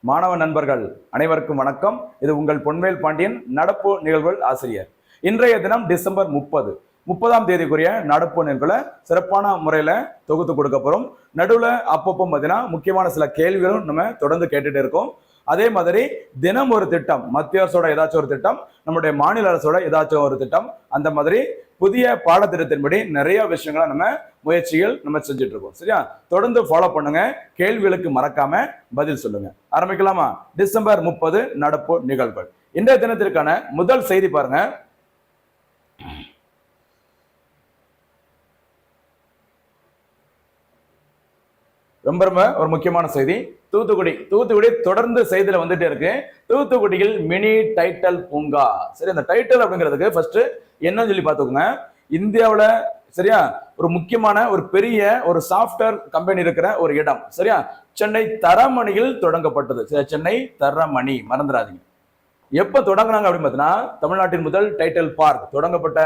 மாணவ நண்பர்கள் அனைவருக்கும் வணக்கம். இது உங்கள் பொன்வேல் பாண்டியன் நடப்பு நிகழ்வுகள் ஆசிரியர். இன்றைய தினம் டிசம்பர் 30ஆம் தேதிக்குரிய நடப்பு நிகழ்வுகளை சிறப்பான முறையில தொகுத்து கொடுக்க போறோம். நடுவில் அப்பப்போ பார்த்தீங்கன்னா முக்கியமான சில கேள்விகளும் நம்ம தொடர்ந்து கேட்டுட்டு இருக்கோம். அதே மாதிரி தினம் ஒரு திட்டம், மத்திய அரசோட ஏதாச்சும் ஒரு திட்டம், நம்முடைய மாநில அரசோட ஏதாச்சும் ஒரு திட்டம், அந்த மாதிரி புதிய பாடத்திட்டத்தின்படி நிறைய விஷயங்களை நம்ம முயற்சிகள் நம்ம செஞ்சுட்டு இருக்கோம். சரியா, தொடர்ந்து ஃபாலோ பண்ணுங்க. கேள்விகளுக்கு மறக்காம பதில் சொல்லுங்க. ஆரம்பிக்கலாமா? டிசம்பர் 30 நடப்பு நிகழ்வுகள். இன்றைய தினத்திற்கான முதல் செய்தி பாருங்க. ரொம்ப ரொம்ப ஒரு முக்கியமான செய்தி. தூத்துக்குடி தொடர்ந்து செய்தியில வந்துட்டே இருக்கு. தூத்துக்குடியில் மினி டைட்டல் பூங்கா. சரி, அந்த டைட்டல் அப்படிங்கிறதுக்கு ஃபர்ஸ்ட் என்னன்னு சொல்லி பார்த்துக்கோங்க. இந்தியாவில் சரியா ஒரு முக்கியமான ஒரு பெரிய ஒரு சாஃப்ட்வேர் கம்பெனி இருக்கிற ஒரு இடம். சரியா, சென்னை தரமணியில் தொடங்கப்பட்டது. சரி, சென்னை தரமணி மறந்துடாதீங்க. எப்ப தொடங்கினாங்க அப்படின்னு பார்த்தீங்கன்னா, தமிழ்நாட்டின் முதல் டைட்டல் பார்க் தொடங்கப்பட்ட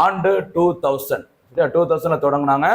ஆண்டு 2000. சரியா, 2000ல தொடங்கினாங்க.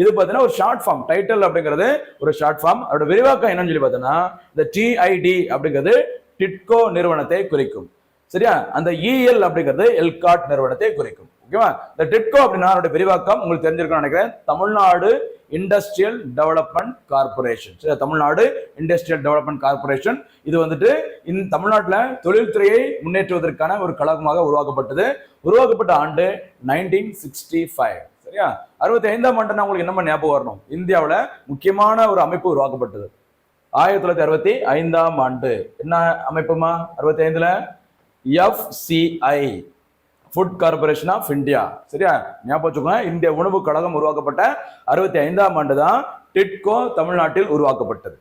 இது பார்த்தீங்கன்னா ஒரு ஷார்ட் ஃபார்ம். டைட்டில் அப்படிங்கிறது ஒரு ஷார்ட் ஃபார்ம். அதோட விரிவாக்கம் என்னன்னு சொல்லி பார்த்தீங்கன்னா, இந்த TID அப்படிங்கிறது டிட்கோ நிறுவனத்தை குறிக்கும். சரியா, அந்த EL அப்படிங்கிறது எல்காட் நிறுவனத்தை குறிக்கும். ஓகேவா? இந்த டிட்கோ அப்படின்னா அதோட விரிவாக்கம் உங்களுக்கு தெரிஞ்சிருக்கும்னு நினைக்கிறேன். Tamil Nadu industrial development corporation. சரி, தமிழ்நாடு இண்டஸ்ட்ரியல் டெவலப்மெண்ட் கார்பரேஷன் இது வந்துட்டு இந்த தமிழ்நாட்டில் தொழில்துறையை முன்னேற்றுவதற்கான ஒரு கழகமாக உருவாக்கப்பட்ட ஆண்டு 1965. சரியா, 65ஆம் ஆண்டுனா உங்களுக்கு என்னமா ஞாபகம் வரணும்? இந்தியாவில் முக்கியமான ஒரு அமைப்பு உருவாக்கப்பட்டது 1965ஆம் ஆண்டு. என்ன அமைப்புமா? 65ல FCI, food corporation of India. சரியா, ஞாபகம் வச்சுக்கோங்க. இந்திய உணவு கழகம் உருவாக்கப்பட்ட 65ஆம் ஆண்டு தான் டிட்கோ தமிழ்நாட்டில் உருவாக்கப்பட்டது.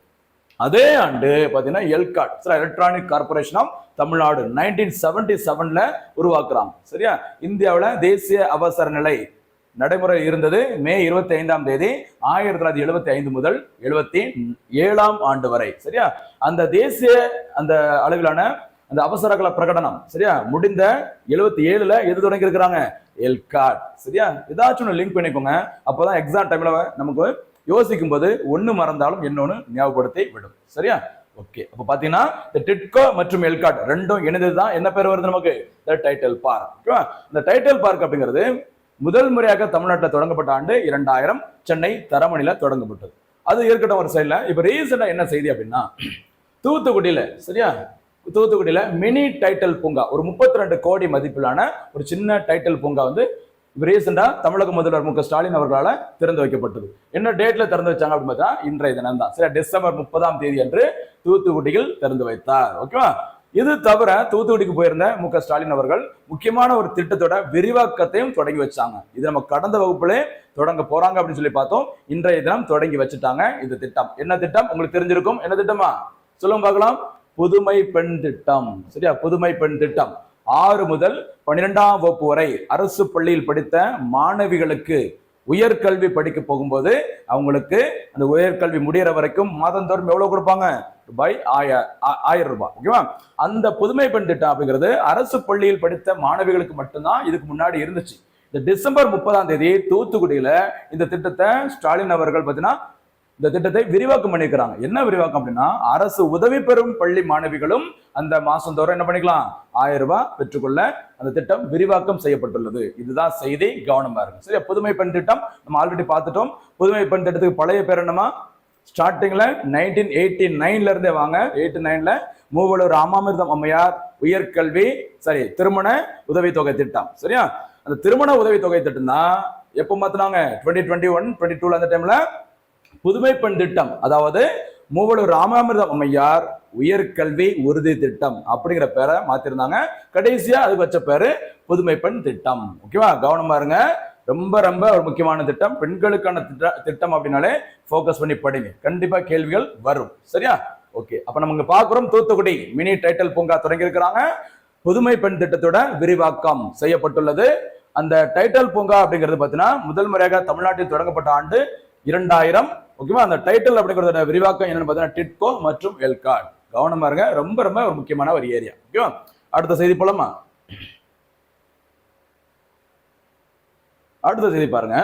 அதே ஆண்டு பாத்தீங்கன்னா ELCOT electronic corporation of Tamil Nadu 1977ல உருவாக்குறாங்க. சரியா, இந்தியாவில் தேசிய அவசர நிலை நடைமுறை இருந்தது மே 25ஆம் தேதி 1975 முதல் 77ஆம் ஆண்டு வரை. சரியா, அந்த தேசிய அந்த அளவிலான அந்த அவசர கால பிரகடனம் சரியா முடிந்த 77ல எது தொடங்கி இருக்கிறாங்க? எல்காட். சரியா, ஏதாச்சும் லிங்க் பண்ணிக்கோங்க. அப்போதான் எக்ஸாம் டைம்ல நமக்கு யோசிக்கும் போது ஒண்ணு மறந்தாலும் இன்னொன்னு ஞாபகப்படுத்தி விடும். சரியா, ஓகே. அப்ப பாத்தீங்கன்னா இந்த டிட்கோ மற்றும் எல்காட் ரெண்டும் இணைந்ததுதான் என்ன பேர் வருது நமக்கு? The title park. இந்த டைட்டில் பார்க் அப்படிங்கிறது முதல் முறையாக தமிழ்நாட்டில் தொடங்கப்பட்ட ஆண்டு 2000 சென்னை தரமணியில தொடங்கப்பட்டது. அது இருக்கட்டும் ஒரு சைட்ல. இப்ப ரீசெண்டா என்ன செய்தி அப்படின்னா, தூத்துக்குடியில மினி டைட்டில் பூங்கா, ஒரு 32 கோடி மதிப்பிலான ஒரு சின்ன டைட்டில் பூங்கா வந்து ரீசெண்டா தமிழக முதல்வர் மு க ஸ்டாலின் அவர்களால் திறந்து வைக்கப்பட்டது. என்ன டேட்ல திறந்து வச்சாங்க அப்படின்னு பார்த்தா இன்றைய தினம் தான். சரி, டிசம்பர் 30ஆம் தேதி அன்று தூத்துக்குடியில் திறந்து வைத்தார். ஓகேவா? இது தவிர தூத்துக்குடிக்கு போயிருந்த மு க ஸ்டாலின் அவர்கள் முக்கியமான ஒரு திட்டத்தோட விரிவாக்கத்தையும் தொடங்கி வச்சாங்க. இது நம்ம கடந்த வகுப்புலே தொடங்க போறாங்க அப்படின்னு சொல்லி பார்த்தோம். இன்றைய தினம் தொடங்கி வச்சுட்டாங்க. இந்த திட்டம் என்ன திட்டம் உங்களுக்கு தெரிஞ்சிருக்கும். என்ன திட்டமா சொல்லுங்க பார்க்கலாம்? புதுமை பெண் திட்டம். சரியா, புதுமை பெண் திட்டம் 6 முதல் 12ஆம் வகுப்பு வரை அரசு பள்ளியில் படித்த மாணவிகளுக்கு உயர்கல்வி படிக்க போகும்போது அவங்களுக்கு அந்த உயர்கல்வி முடிகிற வரைக்கும் மாதந்தோறும் எவ்வளவு கொடுப்பாங்க? ₹1000. ஓகேவா? அந்த புதுமை பெண் திட்டம் அப்படிங்கிறது அரசு பள்ளியில் படித்த மாணவிகளுக்கு மட்டும்தான் இதுக்கு முன்னாடி இருந்துச்சு. இந்த டிசம்பர் 30ஆம் தேதி தூத்துக்குடியில இந்த திட்டத்தை ஸ்டாலின் அவர்கள் பார்த்தீங்கன்னா இந்த திட்டத்தை விரிவாக்கம் பண்ணிக்கிறாங்க. என்ன விரிவாக்கம் அப்படின்னா, அரசு உதவி பெறும் பள்ளி மாணவிகளும் அந்த மாசந்தோறும் என்ன பண்ணிக்கலாம்? ₹1000 பெற்றுக்கொள்ள அந்த திட்டம் விரிவாக்கம் செய்யப்பட்டுள்ளது. இதுதான் செய்தி, கவனமா இருக்கு. சரியா, புதுமை பெண் திட்டம் நம்ம ஆல்ரெடி பார்த்துட்டோம். புதுமை பெண் திட்டத்துக்கு பழைய பேர் என்னமா? ஸ்டார்டிங்ல 1989ல இருந்தே வாங்க. 89ல மூவலூர் ராமாமிர்தம் அம்மையார் உயர்கல்வி திருமண உதவித்தொகை திட்டம். சரியா, அந்த திருமண உதவித்தொகை திட்டம் தான் எப்போ மாத்தினாங்க? 2021, 22 அந்த டைம்ல புதுமை பெண் திட்டம், அதாவது மூவலூர் ராமாமிர்தம் அம்மையார் உயர்கல்வி உறுதி திட்டம் அப்படிங்கிற பேரை மாத்திருந்தாங்க. கடைசியா அதுக்கு வச்ச பேரு புதுமை பெண் திட்டம். ஓகேவா? கவனமா இருங்க. ரொம்ப ரொம்ப ஒரு முக்கியமான திட்டம். பெண்களுக்கான திட்டம் அப்படின்னாலே போக்கஸ் பண்ணி படிங்க. கண்டிப்பா கேள்விகள் வரும். சரியா, ஓகே. அப்ப நம்ம இங்க பாக்குறோம் தூத்துக்குடி மினி டைட்டில் பூங்கா தொடங்கி இருக்கிறாங்க. புதுமை பெண் திட்டத்தோட விரிவாக்கம் செய்யப்பட்டுள்ளது. அந்த டைட்டில் பூங்கா அப்படிங்கிறது பாத்தீங்கன்னா முதல் முறையாக தமிழ்நாட்டில் தொடங்கப்பட்ட ஆண்டு 2000. ஓகேவா? அந்த டைட்டில் அப்படிங்கிறத விரிவாக்கம் என்னன்னு பார்த்தீங்கன்னா டிட்கோ மற்றும் எல்காட். கவனமா இருங்க. ரொம்ப ரொம்ப ஒரு முக்கியமான ஒரு ஏரியா. ஓகேவா? அடுத்த செய்தி போலாமா? அடுத்த செய்தி பாருங்க.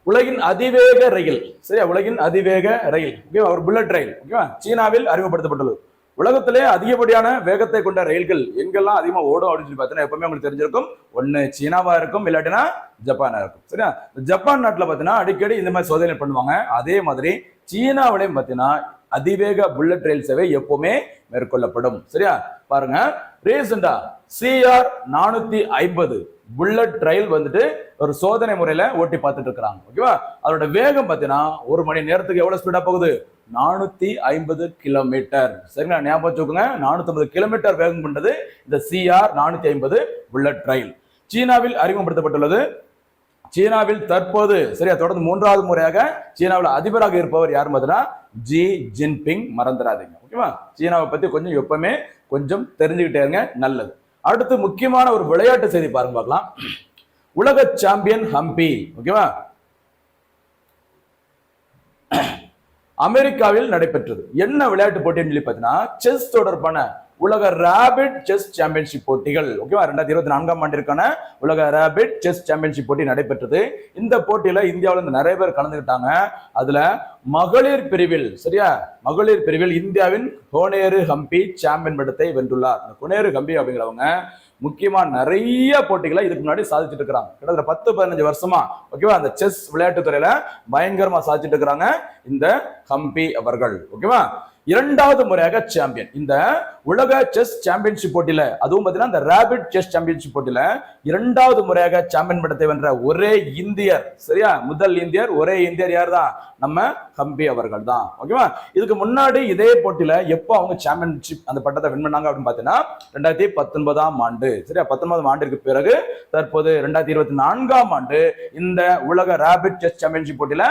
உலகின் அதிவேக ரயில், சரியா, உலகின் அதிவேக ரயில், ஓகேவா, ஒரு புல்லட் ரயில், ஓகேவா, சீனாவில் அறிமுகப்படுத்தப்பட்டுள்ளது. உலகத்திலே அதிகப்படியான வேகத்தை கொண்ட ரயில்கள் எங்கெல்லாம் அதிகமா ஓடும் அப்படின்னு சொல்லி பார்த்தீங்கன்னா எப்பவுமே உங்களுக்கு தெரிஞ்சிருக்கும், ஒன்னு சீனாவா இருக்கும், இல்லாட்டினா ஜப்பானா இருக்கும். சரியா, ஜப்பான் நாட்டுல பாத்தீங்கன்னா அடிக்கடி இந்த மாதிரி சோதனை பண்ணுவாங்க. அதே மாதிரி சீனாவிலையும் பாத்தீங்கன்னா அதிவேக புல்லட் ரயில் சேவை எப்பவுமே மேற்கொள்ளப்படும். சரியா, பாருங்க, ரீசெண்டா CR 450 புல்லட் ரயில் வந்துட்டு ஒரு சோதனை முறையில ஓட்டி பார்த்துட்டு இருக்காங்க. ஓகேவா, அதோட வேகம் பாத்தீங்கன்னா ஒரு மணி நேரத்துக்கு எவ்வளவு ஸ்பீடா போகுது, 450 கிலோமீட்டர். சரிங்களா, ஞாபகம் வச்சுக்கோங்க, 450 கிலோமீட்டர் வேகம் கொண்டது இந்த CR 450 புல்லட் ரயில். சீனாவில் அறிமுகப்படுத்தப்பட்டுள்ளது. சீனாவில் தற்போது, சரியா, தொடர்ந்து 3வது முறையாக சீனாவில் அதிபராக இருப்பவர் யார் பார்த்தீங்கன்னா ஜி ஜின்பிங். மறந்துடாதீங்க. ஓகேவா, சீனாவை பத்தி கொஞ்சம் எப்பவுமே கொஞ்சம் தெரிஞ்சுக்கிட்டே இருங்க, நல்லது. அடுத்து முக்கியமான ஒரு விளையாட்டு செய்தி பாருங்க, பார்க்கலாம். உலக சாம்பியன் ஹம்பி, ஓகேவா, அமெரிக்காவில் நடைபெற்றது. என்ன விளையாட்டு போட்டின்னு சொல்லி பார்த்தீங்கன்னா செஸ் தொடர்பான உலக ராபிட் செஸ் சாம்பியன்ஷிப் போட்டிகள். ஓகேவா, 2024ஆம் ஆண்டிற்கான உலக ராபிட் செஸ் சாம்பியன்ஷிப் போட்டி நடைபெற்றது. இந்த போட்டியில இந்தியாவில இருந்து நிறைய பேர் கலந்துக்கிட்டாங்க. அதுல மகளிர் பிரிவில், சரியா, மகளிர் பிரிவில் இந்தியாவின் கோனேரு ஹம்பி சாம்பியன் பட்டத்தை வென்றுள்ளார். இந்த கோனேரு ஹம்பி அப்படிங்கிறவங்க முக்கியமா நிறைய போட்டிகளை இதுக்கு முன்னாடி சாதிச்சுட்டு இருக்கிறாங்க. கிட்டத்தட்ட 10-15 வருஷமா, ஓகேவா, அந்த செஸ் விளையாட்டு துறையில பயங்கரமா சாதிச்சுட்டு இருக்கிறாங்க இந்த ஹம்பி அவர்கள். ஓகேவா, 2வது முறையாக சாம்பியன். இந்த உலக செஸ் சாம்பியன்ஷிப் போட்டியில, அதுவும் பாத்தீங்கன்னா இந்த ராபிட் செஸ் சாம்பியன்ஷிப் போட்டியில 2வது முறையாக சாம்பியன் பட்டத்தை வென்ற ஒரே இந்தியர், சரியா, முதல் இந்தியர், ஒரே இந்தியர் யார் தான், நம்ம ஹம்பி அவர்கள் தான். ஓகேவா, இதுக்கு முன்னாடி இதே போட்டியில எப்போ அவங்க சாம்பியன்ஷிப் அந்த பட்டத்தை வின் பண்ணாங்க அப்படின்னு பாத்தீங்கன்னா 2019ஆம் ஆண்டு. சரியா, 19ஆம் ஆண்டிற்கு பிறகு தற்போது 2024ஆம் ஆண்டு இந்த உலக ராபிட் செஸ் சாம்பியன்ஷிப் போட்டியில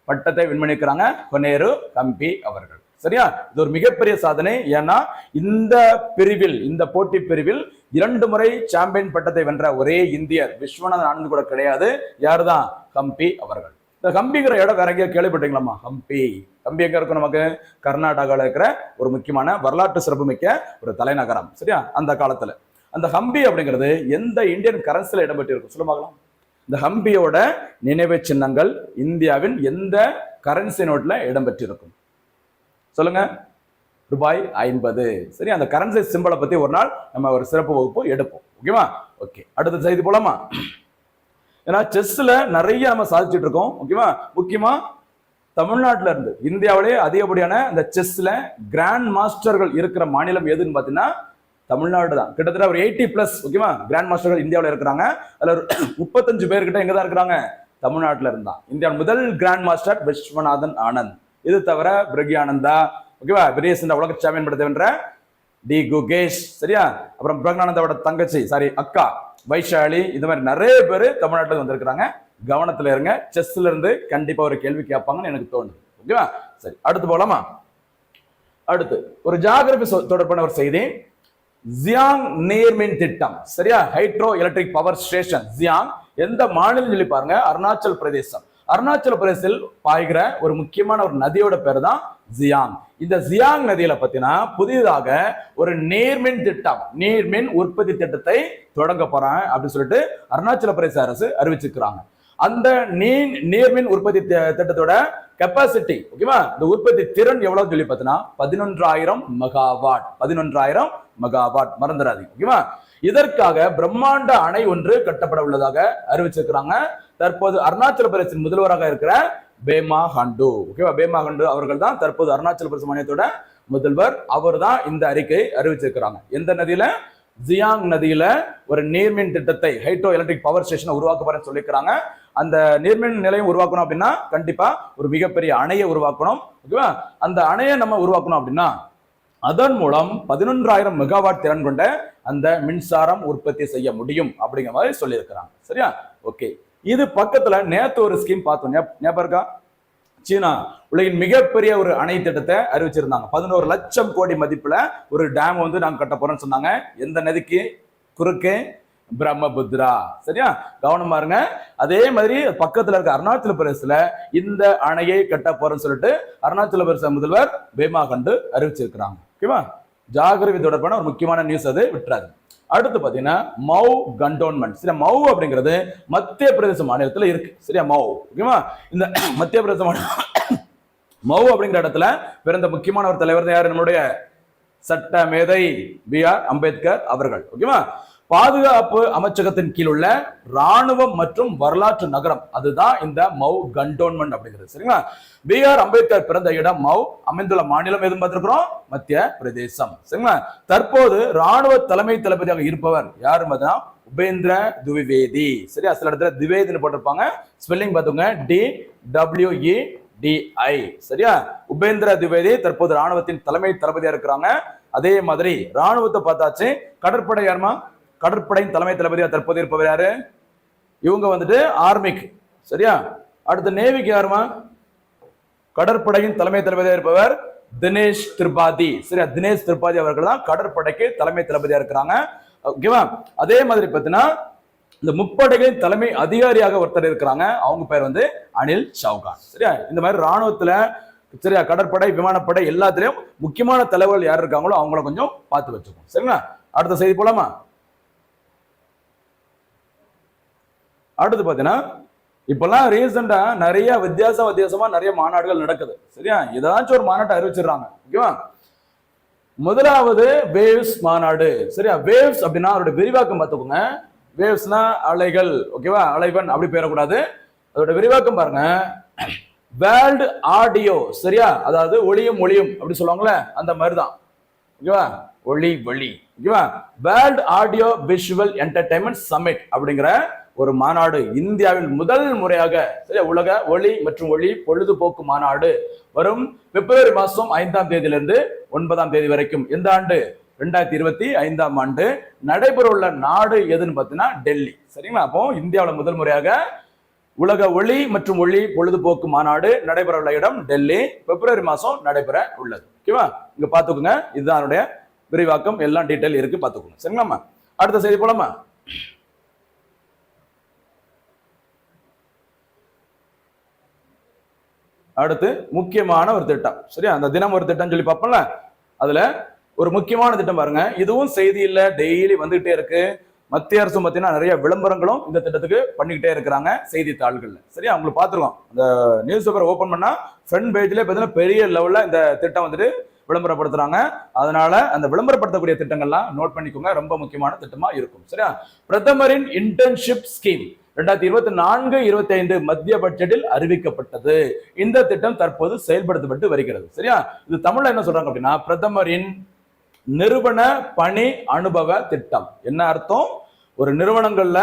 பட்டத்தை வின் பண்ணிக்கிறாங்க கோனேரு ஹம்பி அவர்கள். சரியா, இது ஒரு மிகப்பெரிய சாதனை. ஏன்னா இந்த பிரிவில், இந்த போட்டி பிரிவில் 2 முறை சாம்பியன் பட்டத்தை வென்ற ஒரே இந்தியர் விஸ்வநாதன் ஆனந்த் கூட கிடையாது. யாருதான், ஹம்பி அவர்கள். இந்த ஹம்பிங்கிற இடம் வேற எங்கேயா கேள்விப்பட்டீங்களாமா? ஹம்பி, ஹம்பி எங்க இருக்கும், நமக்கு கர்நாடகாவில் இருக்கிற ஒரு முக்கியமான வரலாற்று சிறப்புமிக்க ஒரு தலைநகரம். சரியா, அந்த காலத்துல அந்த ஹம்பி அப்படிங்கிறது எந்த இந்தியன் கரன்சில இடம்பெற்றிருக்கும் சொல்லுவாங்களாம்? இந்த ஹம்பியோட நினைவு சின்னங்கள் இந்தியாவின் எந்த கரன்சி நோட்ல இடம்பெற்றிருக்கும் சொல்லுங்க? ரூபாய் 50. சரி, அந்த கரன்சி சிம்பலை பத்தி ஒரு நாள் நம்ம ஒரு சிறப்பு வகுப்பு எடுப்போம். ஓகேவா, ஓகே, அடுத்த செய்தி போலாமா? ஏன்னா செஸ்ல நிறைய நம்ம சாதிச்சுட்டு இருக்கோம். ஓகேவா, முக்கியமா தமிழ்நாட்டில இருந்து இந்தியாவிலேயே அதிகப்படியான இந்த செஸ்ல கிராண்ட் மாஸ்டர்கள் இருக்கிற மாநிலம் எதுன்னு பாத்தீங்கன்னா தமிழ்நாடு தான். கிட்டத்தட்ட ஒரு 80+, ஓகேவா, கிராண்ட் மாஸ்டர்கள் இந்தியாவில் இருக்கிறாங்க. அதுல ஒரு 35 பேர்கிட்ட எங்க தான் இருக்கிறாங்க, தமிழ்நாட்டில இருந்தா. இந்தியாவின் முதல் கிராண்ட் மாஸ்டர் விஸ்வநாதன் ஆனந்த். இது தவிர பிரக்யானந்தா, ஓகேவா, ரீசெண்டா உலக சாம்பியன் பட்டத்தை வென்ற டி குகேஷ், சரியா, அப்புறம் பிரக்யானந்தாவோட தங்கச்சி, சாரி அக்கா வைஷாலி, இது மாதிரி நிறைய பேர் தமிழ்நாட்டில் வந்திருக்கிறாங்க. கவனத்துல இருங்க, செஸ்ல இருந்து கண்டிப்பா ஒரு கேள்வி கேட்பாங்கன்னு எனக்கு தோணுது. ஓகேவா, சரி, அடுத்து போலாமா? அடுத்து ஒரு ஜியாகிரபி தொடர்பான ஒரு செய்தி. ஜியாங் நீர்மின் திட்டம், சரியா, hydro electric power station Jiang எந்த மாநிலம் சொல்லி பாருங்க, அருணாச்சல் பிரதேசம். அருணாச்சல பிரதேசத்தில் பாய்கிற ஒரு முக்கியமான ஒரு நதியோட பேர் தான் ஜியாங். இந்த ஜியாங் நதியில பத்தினா புதிதாக ஒரு நீர்மின் திட்டம், நீர்மின் உற்பத்தி திட்டத்தை தொடங்க போறாங்க அப்படின்னு சொல்லிட்டு அருணாச்சல பிரதேச அரசு அறிவிச்சிருக்கிறாங்க. அந்த நீர்மின் உற்பத்தி திட்டத்தோட கெப்பாசிட்டி, ஓகேவா, இந்த உற்பத்தி திறன் எவ்வளவு சொல்லி பார்த்தீங்கன்னா 11,000 மெகாவாட். 11,000 மெகாவாட், மறந்துடாதீங்க. ஓகேவா, இதற்காக பிரம்மாண்ட அணை ஒன்று கட்டப்பட உள்ளதாக அறிவிச்சிருக்கிறாங்க. தற்போது அருணாச்சல பிரதேச முதல்வராக இருக்கிற பேமா காண்டு, ஓகேவா, பேமா காண்டு அவர்கள் தான் தற்போது அருணாச்சல பிரதேச மாநிலத்தோட முதல்வர். அவர் தான் இந்த அறிக்கை அறிவிச்சிருக்கிறாங்க. எந்த நதியில, ஜியாங் நதியில ஒரு நீர்மின் திட்டத்தை, ஹைட்ரோ எலக்ட்ரிக் பவர் ஸ்டேஷனை உருவாக்க போறேன்னு சொல்லியிருக்கிறாங்க. அந்த நீர்மின் நிலையம் உருவாக்கணும் அப்படின்னா கண்டிப்பா ஒரு மிகப்பெரிய அணையை உருவாக்கணும். ஓகேவா, அந்த அணையை நம்ம உருவாக்கணும் அப்படின்னா அதன் மூலம் 11,000 மெகாவாட் திறன் கொண்ட அந்த மின்சாரம் உற்பத்தி செய்ய முடியும் அப்படிங்கிற மாதிரி சொல்லியிருக்கிறாங்க. சரியா, ஓகே. இது பக்கத்துல நேத்து ஒரு ஸ்கீம் பார்த்தோம், ஞாபகம் இருக்கா? சீனா உலகின் மிகப்பெரிய ஒரு அணை திட்டத்தை அறிவிச்சிருந்தாங்க. 11 லட்சம் கோடி மதிப்புல ஒரு டேம் வந்து நாங்க கட்ட போறோம்னு சொன்னாங்க. எந்த நதிக்கு குறுக்கே? பிரம்மபுத்திரா. சரியா, கவனமா இருங்க. அதே மாதிரி பக்கத்துல இருக்க அருணாச்சல பிரதேசத்துல இந்த அணையை கட்ட போறோம்னு சொல்லிட்டு அருணாச்சல பிரதேச முதல்வர் பேமா காண்டு அறிவிச்சிருக்கிறாங்க. ஓகேவா, ஜியாகிரபி தொடர்பான ஒரு முக்கியமான நியூஸ், அது விட்டுறாது. அடுத்து பாத்தீங்கன்னா மவு கண்டோன்மெண்ட். சரியா, மவு அப்படிங்கிறது மத்திய பிரதேச மாநிலத்துல இருக்கு. சரியா, மவு. ஓகேவா, இந்த மத்திய பிரதேச மவு அப்படிங்கிற இடத்துல பிறந்த முக்கியமான ஒரு தலைவர் தான் யாரு? நம்மளுடைய சட்ட மேதை B.R. அம்பேத்கர் அவர்கள். ஓகேவா, பாதுகாப்பு அமைச்சகத்தின் கீழ் உள்ள ராணுவம் மற்றும் வரலாற்று நகரம் அதுதான் இந்த மவு கண்டோன்மெண்ட் அப்படிங்கிறது. சரிங்களா, B.R. அம்பேத்கர் பிறந்த இடம் மவு, அமைந்துள்ள மாநிலம் எதுவும் பார்த்திருக்கிறோம், மத்திய பிரதேசம். சரிங்களா, தற்போது ராணுவ தலைமை தளபதியாக இருப்பவர் யாரு? உபேந்திர துவிவேதி. சரியா, சில இடத்துல திவேதின்னு போட்டிருப்பாங்க, ஸ்பெல்லிங் பார்த்துங்க, DWEDI. சரியா, உபேந்திர திவேதி தற்போது ராணுவத்தின் தலைமை தளபதியா இருக்கிறாங்க. அதே மாதிரி ராணுவத்தை பார்த்தாச்சு. கடற்படை யாருமா? கடற்படையின் தலைமை தளபதியா தற்போது இருப்பவர் யாரு? இவங்க வந்துட்டு ஆர்மிக்கு. சரியா, அடுத்த நேவிக்கு யாருமா? கடற்படையின் தலைமை தளபதியா இருப்பவர் தினேஷ் திரிபாதி. சரியா, தினேஷ் திரிபாதி அவர்கள் தான் கடற்படைக்கு தலைமை தளபதியா இருக்கிறாங்க. ஓகேவா, அதே மாதிரி பார்த்தீங்கன்னா இந்த முப்படைகளின் தலைமை அதிகாரியாக ஒருத்தர் இருக்கிறாங்க, அவங்க பேர் வந்து அனில் சௌகான். சரியா, இந்த மாதிரி ராணுவத்துல சரியா கடற்படை விமானப்படை எல்லாத்திலையும் முக்கியமான தலைவர்கள் யார் இருக்காங்களோ அவங்கள கொஞ்சம் பார்த்து வச்சுக்கோங்க. சரிங்களா, அடுத்த செய்தி போலாமா? அடுத்து பாத்தீங்கன்னா இப்பெல்லாம் ரீசெண்டா நிறைய வித்தியாசமா நிறைய மாநாடுகள் நடக்குது. சரியா, ஏதாச்சும் ஒரு மாநாட்டை அறிவிச்சிடுறாங்க. ஓகேவா, முதலாவது வேவ்ஸ் மாநாடு. சரியா, வேவ்ஸ் அப்படின்னா அவருடைய விரிவாக்கம் பார்த்துக்கோங்க. வேவ்ஸ்னா அலைகள். ஓகேவா, அலைவன் அப்படி பெயரக்கூடாது, அதோட விரிவாக்கம் பாருங்க, வேர்ல்டு ஆடியோ. சரியா, அதாவது ஒளியும் ஒளியும் அப்படி சொல்லுவாங்களே அந்த மாதிரிதான். ஓகேவா, ஒளி ஒளி. ஓகேவா, world audio visual entertainment summit அப்படிங்கிற ஒரு மாநாடு இந்தியாவில் முதல் முறையாக சரியா உலக ஒளி மற்றும் ஒளி பொழுதுபோக்கு மாநாடு வரும் பிப்ரவரி மாசம் 5ஆம் தேதியிலிருந்து 9ஆம் தேதி வரைக்கும் இந்த ஆண்டு 2025ஆம் ஆண்டு நடைபெற உள்ள நாடு எதுன்னு பார்த்தீங்கன்னா டெல்லி. சரிங்களா, அப்போ இந்தியாவில் முதல் முறையாக உலக ஒளி மற்றும் ஒளி பொழுதுபோக்கு மாநாடு நடைபெற உள்ள இடம் டெல்லி, பிப்ரவரி மாசம் நடைபெற உள்ளது. ஓகேவா, இங்க பாத்துக்கோங்க, இதுதான் என்னுடைய விரிவாக்கம், எல்லாம் டீட்டெயில் இருக்கு பாத்துக்கோங்க. சரிங்களா, அடுத்த செய்தி போலாமா? அடுத்து முக்கியமான ஒரு திட்டம். சரியா, அந்த தினம் ஒரு திட்டம் சொல்லி பார்ப்போம்ல, அதுல ஒரு முக்கியமான திட்டம் பாருங்க, இதுவும் செய்தியில டெய்லி வந்துகிட்டே இருக்கு. மத்திய அரசு பார்த்தீங்கன்னா நிறைய விளம்பரங்களும் இந்த திட்டத்துக்கு பண்ணிக்கிட்டே இருக்கிறாங்க செய்தித்தாள்கள்ல. சரியா, உங்களுக்கு பார்த்துருக்கோம், அந்த நியூஸ் பேப்பர் ஓபன் பண்ணா ஃப்ரண்ட் பேஜ்ல பார்த்தீங்கன்னா பெரிய லெவல்ல இந்த திட்டம் வந்துட்டு விளம்பரப்படுத்துறாங்க. அதனால அந்த விளம்பரப்படுத்தக்கூடிய திட்டங்கள்லாம் நோட் பண்ணிக்கோங்க, ரொம்ப முக்கியமான திட்டமா இருக்கும். சரியா, பிரதமரின் இன்டர்ன்ஷிப் ஸ்கீம் 2024-25 மத்திய பட்ஜெட்டில் அறிவிக்கப்பட்டது. இந்த திட்டம் தற்போது செயல்படுத்தப்பட்டு வருகிறது. சரியா, இது தமிழ்ல என்ன சொல்றாங்க அப்படின்னா பிரதமரின் நிறுவன பணி அனுபவ திட்டம். என்ன அர்த்தம்? ஒரு நிறுவனங்கள்ல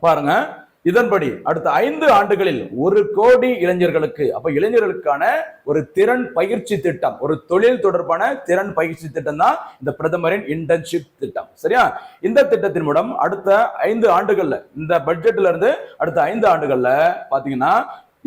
பாருங்க, இதன்படி அடுத்த 5 ஆண்டுகளில் 1 கோடி இளைஞர்களுக்கு, அப்ப இளைஞர்களுக்கான ஒரு திறன் பயிற்சி திட்டம், ஒரு தொழில் தொடர்பான திறன் பயிற்சி திட்டம் தான் இந்த பிரதமரின் இன்டர்ன்ஷிப் திட்டம். சரியா, இந்த திட்டத்தின் மூலம் அடுத்த 5 ஆண்டுகள்ல, இந்த பட்ஜெட்ல இருந்து அடுத்த 5 ஆண்டுகள்ல பாத்தீங்கன்னா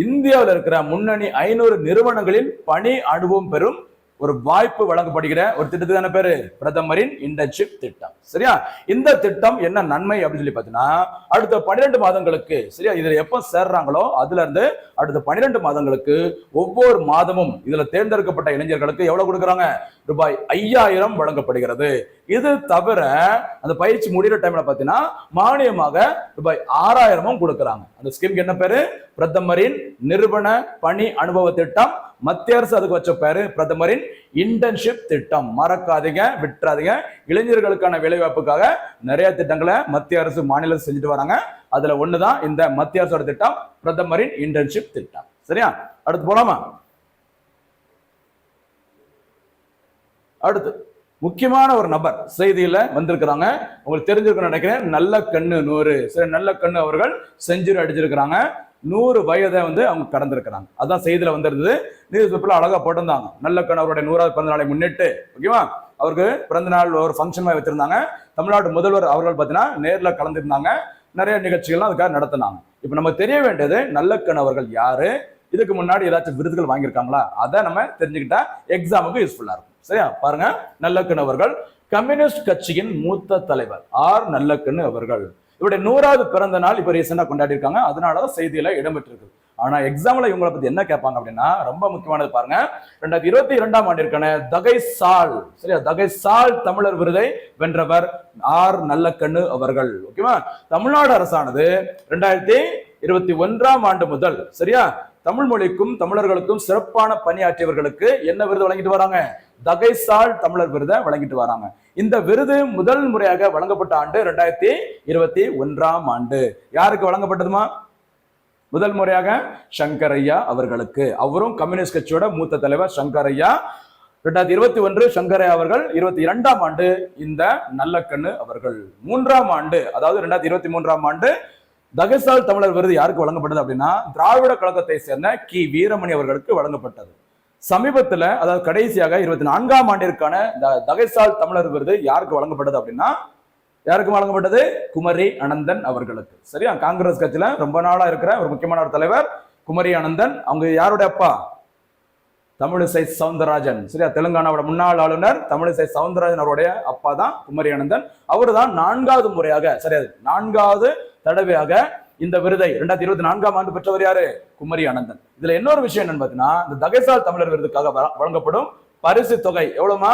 இந்தியாவில் இருக்கிற முன்னணி 500 நிறுவனங்களில் பணி அனுபவம் பெறும் ஒரு வாய்ப்பு வழங்கப்படுகிற ஒரு திட்டத்துக்கான பேரு பிரதமரின் இன்டர்ன்ஷிப் திட்டம். சரியா, இந்த திட்டம் என்ன நன்மை அப்படின்னு சொல்லி பாத்தீங்கன்னா அடுத்த 12 மாதங்களுக்கு, சரியா, இதுல எப்ப சேர்றாங்களோ அதுல இருந்து அடுத்த 12 மாதங்களுக்கு ஒவ்வொரு மாதமும் இதுல தேர்ந்தெடுக்கப்பட்ட இளைஞர்களுக்கு எவ்வளவு கொடுக்குறாங்க? ரூபாய் 5000 வழங்கப்படுகிறது. இது தவிர அந்த பயிற்சி முடிகிற டைம்ல பாத்தீங்கன்னா மானியமாக ரூபாய் 6000 கொடுக்குறாங்க. அந்த ஸ்கீமுக்கு என்ன பேரு? பிரதமரின் நிறுவன பணி அனுபவ திட்டம். மத்திய அரசு அதுக்கு வச்ச பேரு பிரதமரின் இன்டர்ன்ஷிப் திட்டம். மறக்காதீங்க, விட்டுறாதீங்க. இளைஞர்களுக்கான வேலைவாய்ப்புக்காக நிறைய திட்டங்களை மத்திய அரசு மாநில அரசு செஞ்சுட்டு வராங்க. அதுல ஒண்ணுதான் இந்த மத்திய அரசோட திட்டம், பிரதமரின் இன்டர்ன்ஷிப் திட்டம். சரியா, அடுத்து போலாமா? அடுத்து முக்கியமான ஒரு நபர் செய்தியில வந்திருக்கிறாங்க, உங்களுக்கு தெரிஞ்சிருக்க நினைக்கிறேன், நல்ல கண்ணு 100. சரி, நல்ல கண்ணு அவர்கள் செஞ்சுரி அடிச்சிருக்கிறாங்க. 100 வயதை வந்து அவங்க கடந்திருக்கிறாங்க. அதான் செய்தியில வந்திருந்தது, நியூஸ் பேப்பர்ல அழகா போட்டிருந்தாங்க. நல்ல கண்ணு அவருடைய 100வது பிறந்த நாளை முன்னிட்டு ஓகேவா அவருக்கு பிறந்த நாள் ஒரு ஃபங்க்ஷன் வச்சிருந்தாங்க. தமிழ்நாடு முதல்வர் அவர்கள் பார்த்தீங்கன்னா நேர்ல கலந்துருந்தாங்க, நிறைய நிகழ்ச்சிகள்லாம் அதுக்காக நடத்தினாங்க. இப்ப நம்ம தெரிய வேண்டியது நல்லக்கண் அவர்கள் யாரு, இதுக்கு முன்னாடி ஏதாச்சும் விருதுகள் வாங்கியிருக்காங்களா, அதை நம்ம தெரிஞ்சுக்கிட்டா எக்ஸாமுக்கு யூஸ்ஃபுல்லா இருக்கும். சரியா, பாருங்க, நல்லக்கண் அவர்கள் கம்யூனிஸ்ட் கட்சியின் மூத்த தலைவர் ஆர் நல்லக்கண்ணு அவர்கள். இவருடைய 100வது பிறந்த நாள் இப்ப ரீசெண்டா கொண்டாடி இருக்காங்க. அதனாலதான் செய்தியில இடம்பெற்றிருக்கு. ஆனா எக்ஸாம்ல இவங்களை பத்தி என்ன கேட்பாங்க அப்படின்னா ரொம்ப முக்கியமானது பாருங்க. 2022ஆம் ஆண்டிற்கான தகைசால், சரியா, தகைசால் தமிழர் விருதை வென்றவர் ஆர் நல்லக்கண்ணு அவர்கள். ஓகேவா? தமிழ்நாடு அரசானது 2021ஆம் ஆண்டு முதல், சரியா, தமிழ் மொழிக்கும் தமிழர்களுக்கும் சிறப்பான பணியாற்றியவர்களுக்கு என்ன விருது வழங்கிட்டு வராங்க? தகைசால் தமிழர் விருதை வழங்கிட்டு வராங்க. இந்த விருது முதல் முறையாக வழங்கப்பட்ட ஆண்டு 2021ஆம் ஆண்டு. யாருக்கு வழங்கப்பட்டதுமா? முதல் முறையாக சங்கரையா அவர்களுக்கு. அவரும் கம்யூனிஸ்ட் கட்சியோட மூத்த தலைவர் சங்கரையா. 2021 சங்கரையா அவர்கள், 22ஆம் ஆண்டு இந்த நல்லக்கண்ணு அவர்கள். 3ஆம் ஆண்டு, அதாவது 2023ஆம் ஆண்டு தகைசால் தமிழர் விருது யாருக்கு வழங்கப்பட்டது அப்படின்னா திராவிட கழகத்தை சேர்ந்த கி வீரமணி அவர்களுக்கு வழங்கப்பட்டது. சமீபத்துல, அதாவது கடைசியாக 24ஆம் ஆண்டிற்கான தகைசால் தமிழர் விருது யாருக்கு வழங்கப்பட்டது அப்படின்னா யாருக்கு வழங்கப்பட்டது? குமரி அனந்தன் அவர்களுக்கு. சரியா? காங்கிரஸ் கட்சியில ரொம்ப நாளா இருக்கிற ஒரு முக்கியமான ஒரு தலைவர் குமரி அனந்தன். அவங்க யாருடைய அப்பா? தமிழிசை சவுந்தரராஜன். சரியா? தெலுங்கானாவோட முன்னாள் ஆளுநர் தமிழிசை சவுந்தரராஜன் அவருடைய அப்பா தான் குமரி அனந்தன். அவரு தான் 4வது முறையாக, சரியா, 4வது தடவையாக இந்த விருதை 2024ஆம் ஆண்டு பெற்றவர் யாரு? குமரி அனந்தன். இதுல இன்னொரு விஷயம் என்னன்னு பாத்தீங்கன்னா, இந்த தகைசால் தமிழர் விருதுக்காக வழங்கப்படும் பரிசு தொகை எவ்வளவுமா?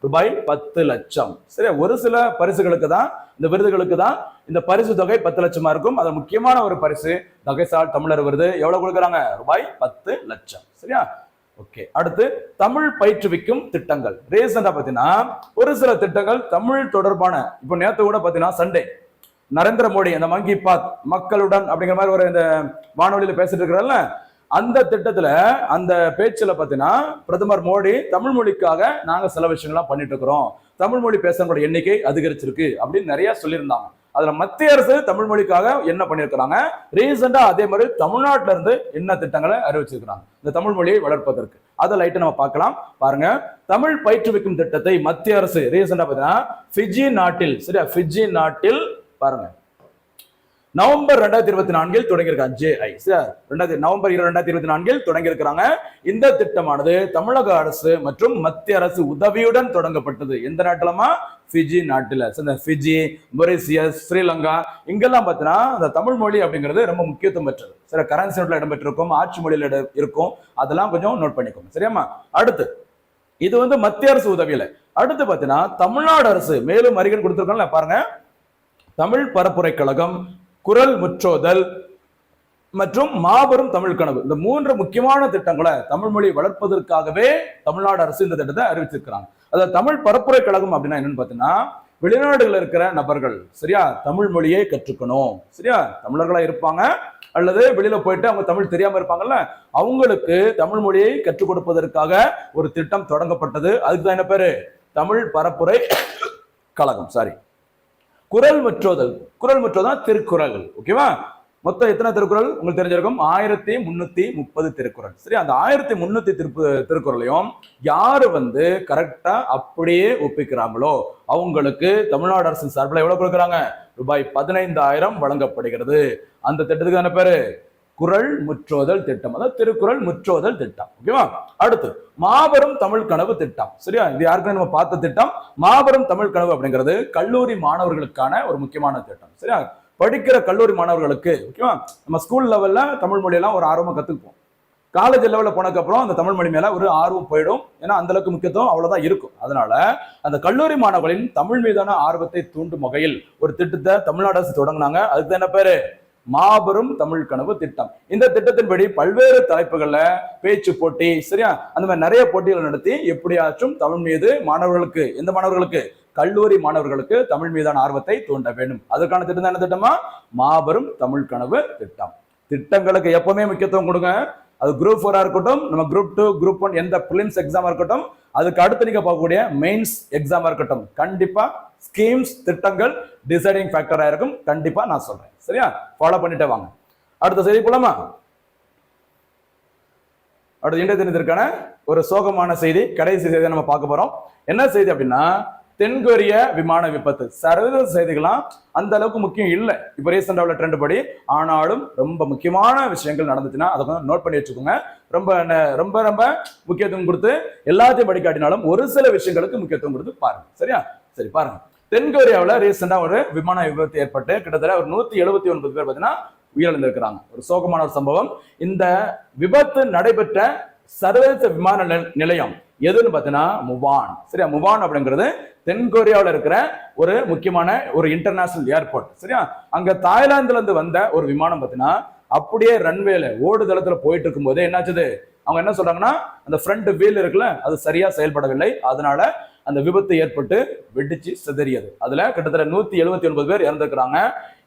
ரூபாய் 10 லட்சம். சரியா? ஒரு சில பரிசுகளுக்கு தான், இந்த விருதுகளுக்கு தான் இந்த பரிசு தொகை 10 லட்சமா இருக்கும். அது முக்கியமான ஒரு பரிசு தகைசால் தமிழர் விருது. எவ்வளவு கொடுக்குறாங்க? ரூபாய் 10 லட்சம். சரியா? ஓகே. அடுத்து தமிழ் பயிற்றுவிக்கும் திட்டங்கள். ரீசெண்டா பாத்தீங்கன்னா ஒரு சில திட்டங்கள் தமிழ் தொடர்பான, இப்போ நேத்து கூட பாத்தீங்கன்னா சண்டே நரேந்திர மோடி அந்த மங்கி பாத் மக்களுடன் அப்படிங்கிற மாதிரி ஒரு இந்த வானொலியில பேசிட்டு இருக்கிறார்ல, அந்த திட்டத்துல அந்த பேச்சுல பாத்தீங்கன்னா பிரதமர் மோடி தமிழ் மொழிக்காக நாங்க சில விஷயங்கள்லாம் பண்ணிட்டு இருக்கிறோம், தமிழ் மொழி பேசுறவங்களோட எண்ணிக்கை அதிகரிச்சிருக்கு அப்படின்னு நிறைய சொல்லியிருந்தாங்க. அதுல மத்திய அரசு தமிழ் மொழிக்காக என்ன பண்ணிருக்கிறாங்க, ரீசெண்டா அதே மாதிரி தமிழ்நாட்டில இருந்து என்ன திட்டங்களை அறிவிச்சிருக்கிறாங்க இந்த தமிழ் மொழியை வளர்ப்பதற்கு. அதை லைட்டை நம்ம பார்க்கலாம். பாருங்க, தமிழ் பயிற்றுவிக்கும் திட்டத்தை மத்திய அரசு ரீசெண்டா பாத்தீங்கன்னா ஃபிஜி நாட்டில், சரியா, ஃபிஜி நாட்டில் பாருங்க நவம்பர் 2024 தொடங்கியிருக்காங்க. ஜேஐ நவம்பர் 2024 தொடங்கியிருக்கிறாங்க. இந்த திட்டமானது தமிழக அரசு மற்றும் மத்திய அரசு உதவியுடன் தொடங்கப்பட்டது. எந்த நாட்டிலமா? ஃபிஜி நாட்டில். ஃபிஜி, மொரிசியஸ், ஸ்ரீலங்கா இங்கெல்லாம் பார்த்தீங்கன்னா அந்த தமிழ் மொழி அப்படிங்கிறது ரொம்ப முக்கியத்துவம் பெற்றது. சில கரன்சி நோட்ல இடம்பெற்றிருக்கும், ஆட்சி மொழியில இருக்கும். அதெல்லாம் கொஞ்சம் நோட் பண்ணிக்கோங்க. சரியாமா? அடுத்து இது மத்திய அரசு உதவியில. அடுத்து பார்த்தீங்கன்னா தமிழ்நாடு அரசு மேலும் அறிக்கை கொடுத்திருக்காங்க பாருங்க. தமிழ் பரப்புரை கழகம், குரல் முற்றோதல் மற்றும் மாபெரும் தமிழ் கனவு, இந்த 3 முக்கியமான திட்டங்களை தமிழ் மொழி வளர்ப்பதற்காகவே தமிழ்நாடு அரசு இந்த திட்டத்தை அறிவிச்சிருக்கிறாங்க. அதாவது தமிழ் பரப்புரை கழகம் அப்படின்னா என்னன்னு பாத்தீங்கன்னா, வெளிநாடுகள் இருக்கிற நபர்கள், சரியா, தமிழ் மொழியை கற்றுக்கணும், சரியா, தமிழர்களா இருப்பாங்க அல்லது வெளியில போயிட்டு அவங்க தமிழ் தெரியாம இருப்பாங்கல்ல, அவங்களுக்கு தமிழ் மொழியை கற்றுக் கொடுப்பதற்காக ஒரு திட்டம் தொடங்கப்பட்டது. அதுக்குதான் என்ன பேரு? தமிழ் பரப்புரை கழகம். சாரி, குரல் முற்றோதல். குரல் முற்றோதல் திருக்குறள். ஓகேவா? மொத்தம் எத்தனை திருக்குறள் உங்களுக்கு தெரிஞ்சிருக்கும்? 1330 திருக்குறள். சரி, அந்த 1330 திருக்குறளையும் யாரு கரெக்டா அப்படியே ஒப்பிக்கிறாங்களோ அவங்களுக்கு தமிழ்நாடு அரசு சார்பில் எவ்வளவு கொடுக்குறாங்க? ரூபாய் 15,000 வழங்கப்படுகிறது. அந்த திட்டத்துக்கு என்ன பேரு? குரல் முற்றோதல் திட்டம், அதாவது திருக்குறள் முற்றோதல் திட்டம். ஓகேவா? அடுத்து மாபெரும் தமிழ் கனவு திட்டம். சரியா? இது யாருக்குன்னு நம்ம பார்த்த திட்டம். மாபெரும் தமிழ் கனவு அப்படிங்கிறது கல்லூரி மாணவர்களுக்கான ஒரு முக்கியமான திட்டம். சரியா? படிக்கிற கல்லூரி மாணவர்களுக்கு, ஓகேவா, நம்ம ஸ்கூல் லெவல்ல தமிழ் மொழியெல்லாம் ஒரு ஆர்வமா கத்துப்போம். காலேஜ் லெவல்ல போனதுக்கு அப்புறம் அந்த தமிழ் மொழி மேல ஒரு ஆர்வம் போயிடும். ஏன்னா அந்த அளவுக்கு முக்கியத்துவம் அவ்வளவுதான் இருக்கும். அதனால அந்த கல்லூரி மாணவர்களின் தமிழ் மீதான ஆர்வத்தை தூண்டும் வகையில் ஒரு திட்டத்தை தமிழ்நாடு அரசு தொடங்கினாங்க. அதுக்கு என்ன பேரு? மாபெரும் தமிழ் கனவு திட்டம். இந்த திட்டத்தின்படி பல்வேறு தலைப்புகள்ல பேச்சு போட்டி, சரியா, அந்த மாதிரி நிறைய போட்டிகள் நடத்தி எப்படியாச்சும் தமிழ் மீது மாணவர்களுக்கு, எந்த மாணவர்களுக்கு? கல்லூரி மாணவர்களுக்கு தமிழ் மீதான ஆர்வத்தை தூண்ட வேண்டும். அதற்கான திட்டம் என்ன திட்டமா? மாபெரும் தமிழ் கனவு திட்டம். திட்டங்களுக்கு எப்பவுமே முக்கியத்துவம் கொடுங்க. அது குரூப் 4 இருக்கட்டும், நம்ம குரூப் 2, குரூப் 1 எந்த பிலிம்ஸ் எக்ஸாமா இருக்கட்டும், அதுக்கு அடுத்து நீங்க பார்க்கக்கூடிய மெயின்ஸ் எக்ஸாமா இருக்கட்டும், கண்டிப்பா ஸ்கீம்ஸ், திட்டங்கள் டிசைடிங் ஃபேக்டரா இருக்கும். கண்டிப்பா நான் சொல்றேன். சரியா? ஃபாலோ பண்ணிட்டே வாங்க. அடுத்த செய்தி போலாமா? அடுத்த இன்றைய தினத்திற்கான ஒரு சோகமான செய்தி, கடைசி செய்தியை நம்ம பார்க்க போறோம். என்ன செய்தி அப்படின்னா, தென்கொரிய விமான விபத்து. சர்வதேச செய்திகளாம் அந்த அளவுக்கு முக்கியம் இல்லை இப்போ ரீசெண்டா உள்ள ட்ரெண்ட் படி. ஆனாலும் ரொம்ப முக்கியமான விஷயங்கள் நடந்துச்சுன்னா அதை நோட் பண்ணி வச்சுக்கோங்க. ரொம்ப ரொம்ப ரொம்ப முக்கியத்துவம் கொடுத்து எல்லாத்தையும் படிக்காட்டினாலும் ஒரு சில விஷயங்களுக்கு முக்கியத்துவம் கொடுத்து பாருங்க. சரியா? சரி, பாருங்க. தென்கொரியாவில் ரீசெண்டா ஒரு விமான விபத்து ஏற்பட்டு கிட்டத்தட்ட ஒரு 179 பேர் பார்த்தீங்கன்னா உயிரிழந்திருக்கிறாங்க. ஒரு சோகமான ஒரு சம்பவம். இந்த விபத்து நடைபெற்ற சர்வதேச விமான நிலையம் எதுன்னு பார்த்தீங்கன்னா முவான். சரியா, முவான் அப்படிங்கிறது தென்கொரியாவில் இருக்கிற ஒரு முக்கியமான ஒரு இன்டர்நேஷனல் ஏர்போர்ட். சரியா, அங்க தாய்லாந்துல இருந்து வந்த ஒரு விமானம் பார்த்தீங்கன்னா அப்படியே ரன்வேல ஓடுதளத்துல போயிட்டு இருக்கும் போதே என்னாச்சுது, அவங்க என்ன சொல்றாங்கன்னா அந்த ஃப்ரண்ட் வீல் இருக்குல்ல அது சரியா செயல்படவில்லை, அதனால அந்த விபத்து ஏற்பட்டு வெடிச்சு சிதறியது. அதுல கிட்டத்தட்ட 179 பேர் இறந்துருக்கிறாங்க.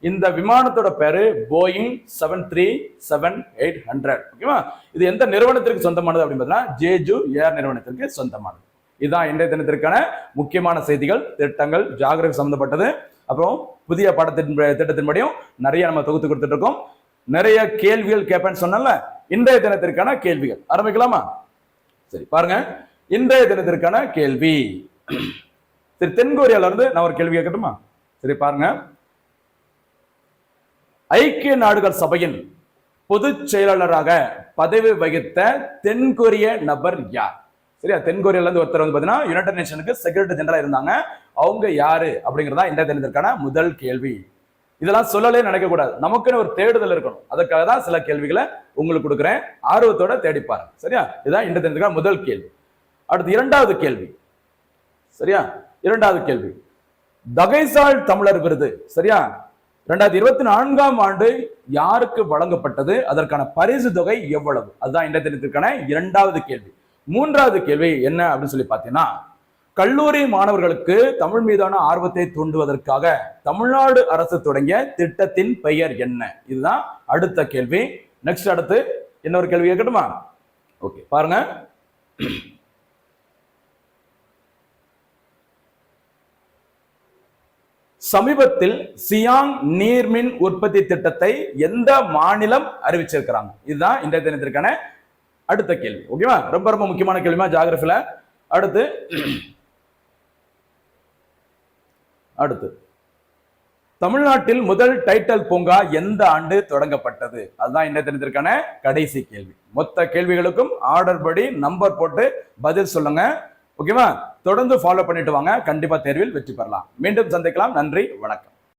இந்த விமானத்தோட பேரு போயிங் 737-800. ஓகேவா, இது எந்த நிறுவனத்திற்கு சொந்தமானது அப்படின்னு பார்த்தீங்கன்னா ஜேஜு ஏர் நிறுவனத்திற்கு சொந்தமானது. இதுதான் இன்றைய தினத்திற்கான முக்கியமான செய்திகள், திட்டங்கள், ஜியோகிராஃபி சம்பந்தப்பட்டது. அப்புறம் புதிய திட்டத்தின்படியும் நிறைய நம்ம தொகுத்து கொடுத்துட்டு இருக்கோம். நிறைய கேள்விகள் கேட்பேன்னு சொன்னல, இன்றைய தினத்திற்கான கேள்விகள் ஆரம்பிக்கலாமா? சரி பாருங்க, இன்றைய தினத்திற்கான கேள்வி. சரி, தென்கொரியால இருந்து நான் ஒரு கேள்வி கேட்கட்டுமா? சரி பாருங்க, ஐக்கிய நாடுகள் சபையின் பொதுச் செயலாளராக பதவி வகித்த தென்கொரிய நபர் யார்? சரியா, தென்கொரியால இருந்து ஒருத்தர் வந்து பாத்தீங்கன்னா யுனைடெட் நேஷனுக்கு செக்ரட்டரி ஜெனரலா இருந்தாங்க. அவங்க யாரு அப்படிங்கிறதா இன்றைய தினத்திற்கான முதல் கேள்வி. இதெல்லாம் சொல்லலே நினைக்க கூடாது, நமக்குன்னு ஒரு தேடுதல் இருக்கணும். அதுக்காக தான் சில கேள்விகளை உங்களுக்கு கொடுக்குறேன், ஆர்வத்தோட தேடி பாருங்க. சரியா, இதுதான் இன்றைய தினத்திற்கான முதல் கேள்வி. அடுத்து இரண்டாவது கேள்வி. சரியா, இரண்டாவது கேள்வி, தகைசால் தமிழர் விருது சரியா 2024ஆம் ஆண்டு யாருக்கு வழங்கப்பட்டது? அதற்கான பரிசு தொகை எவ்வளவு? அதுதான் இன்றைய தினத்திற்கான இரண்டாவது கேள்வி. மூன்றாவது கேள்வி என்ன அப்படின்னு சொல்லி பார்த்தீங்கன்னா, கல்லூரி மாணவர்களுக்கு தமிழ் மீதான ஆர்வத்தை தூண்டுவதற்காக தமிழ்நாடு அரசு தொடங்கிய திட்டத்தின் பெயர் என்ன? இதுதான் அடுத்த கேள்வி. நெக்ஸ்ட் அடுத்து இன்னொரு கேள்வி கேட்கட்டுமா? ஓகே பாருங்க, சமீபத்தில் சியாங் நீர்மின் உற்பத்தி திட்டத்தை எந்த மாநிலம் அறிவிச்சிருக்கிறாங்க? இதுதான் இன்றைய தினத்திற்கான அடுத்த கேள்வி. ஓகேவா, ரொம்ப ரொம்ப முக்கியமான கேள்விமா ஜியோகிராஃபில. அடுத்து தமிழ்நாட்டில் முதல் டைட்டல் பூங்கா எந்த ஆண்டு தொடங்கப்பட்டது? அதுதான் இன்றைய தினத்திற்கான கடைசி கேள்வி. மொத்த கேள்விகளுக்கும் ஆர்டர் படி நம்பர் போட்டு பதில் சொல்லுங்க. ஓகேவா, தொடர்ந்து ஃபாலோ பண்ணிட்டு வாங்க, கண்டிப்பா தேர்வில் வெற்றி பெறலாம். மீண்டும் சந்திக்கலாம். நன்றி, வணக்கம்.